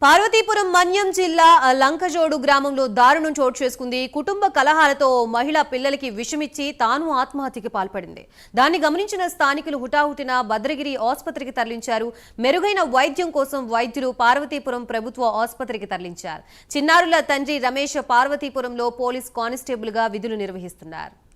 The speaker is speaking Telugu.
పార్వతీపురం మన్యం జిల్లా లంకజోడు గ్రామంలో దారుణం చోటు చేసుకుంది. కుటుంబ కలహాలతో మహిళ పిల్లలకి విషమిచ్చి తాను ఆత్మహత్యకి పాల్పడింది. దాన్ని గమనించిన స్థానికులు హుటాహుటిన భద్రగిరి ఆసుపత్రికి తరలించారు. మెరుగైన వైద్యం కోసం వైద్యులు పార్వతీపురం ప్రభుత్వ ఆసుపత్రికి తరలించారు. చిన్నారుల తండ్రి రమేష్ పార్వతీపురంలో పోలీస్ కానిస్టేబుల్ గా విధులు నిర్వహిస్తున్నారు.